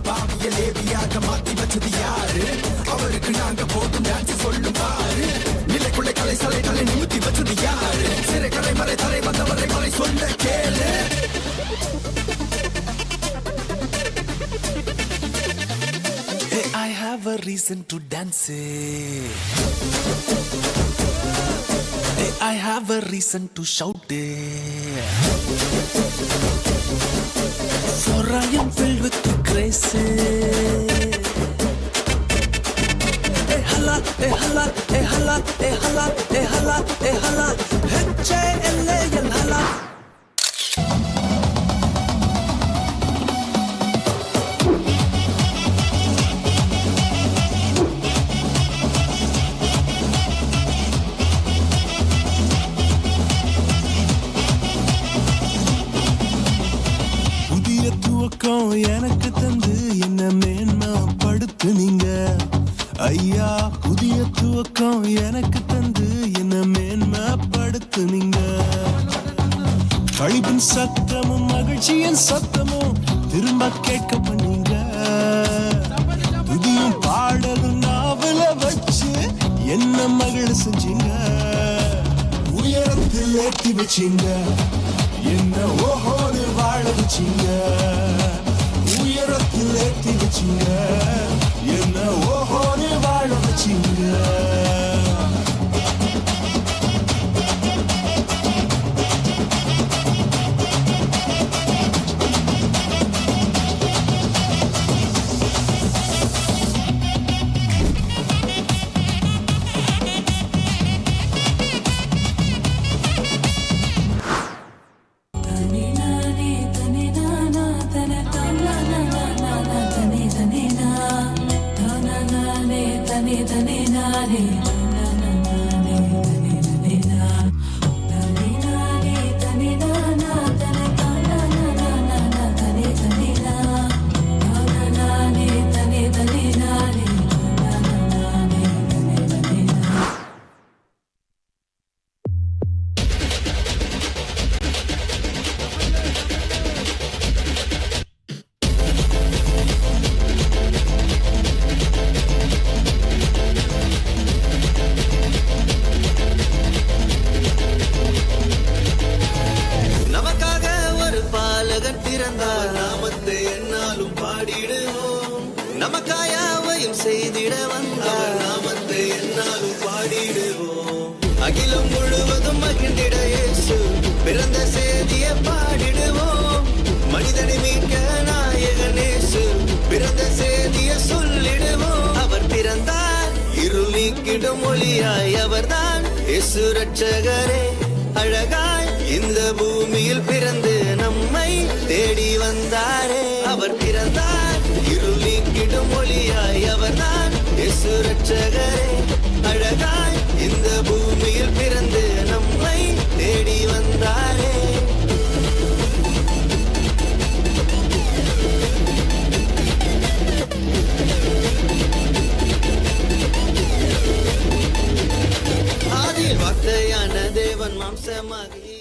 பாவியலேவியாக மாத்தி வச்சது யாரு? அவருக்கு நாங்க போட்டும் டான்ஸ் சொல்லும் பாரு. நிலைக்குள்ளே கலை சலைகளை நிமித்தி வச்சது யாரு? சிறை கலை மறை தரை வந்தவரை மறை சொல்ல கேளு. Hey, I have a reason to dance. Hey, I have a reason to shout. For I am filled with grace. Hey hala, hey hala, hey hala, hey hala, hey hala, hey hala, H-A-L-A-L hala. எனக்கு தந்து என்ன மேன்மைப்படுத்து நீங்க ஐயா. புதிய துவக்கம் எனக்கு தந்து என்ன மேன்மைப்படுத்து நீங்க. கழிப்பின் சத்தமும் மகிழ்ச்சியின் சத்தமும் திரும்ப கேட்க பண்ணீங்க. புதியும் பாடலும் நாவல வச்சு என்ன மகிழ செஞ்சீங்க. உயரத்தில் ஏற்றி வச்சீங்க என்ன ஓஹோடு வாழ வச்சீங்க. உயரத்தில் ஏற்றி வச்சீங்க என்ன ஓஹோடு வாழ வச்சீங்க. நாமத்தை என்னாலும் பாடிடுவோம். நமக்காயாவையும் செய்திட வந்தார். நாமத்தை என்னாலும் பாடிடுவோம். அகிலம் முழுவதும் மகிழ்ந்திட இயேசு பிறந்த செய்தியை பாடிடுவோம். மனிதனை மீட்க நாயகன் இயேசு பிறந்த செய்தியை சொல்லிடுவோம். அவர் பிறந்தார் இருள் நீக்கிடும் ஒளியாய். அவர்தான் இயேசு ரட்சகரே. அழகாய் இந்த பூமியில் பிறந்து நம்மை தேடி வந்தாரே. அவர் பிறந்தார் இருள் நீக்கிடும் ஒளியாய். அவர்தான் இயேசு ரட்சகரே. அழகாய் இந்த பூமியில் பிறந்து நம்மை தேடி வந்தாரே. ஆதியில் வார்த்தையான தேவன் மாம்சமாகி.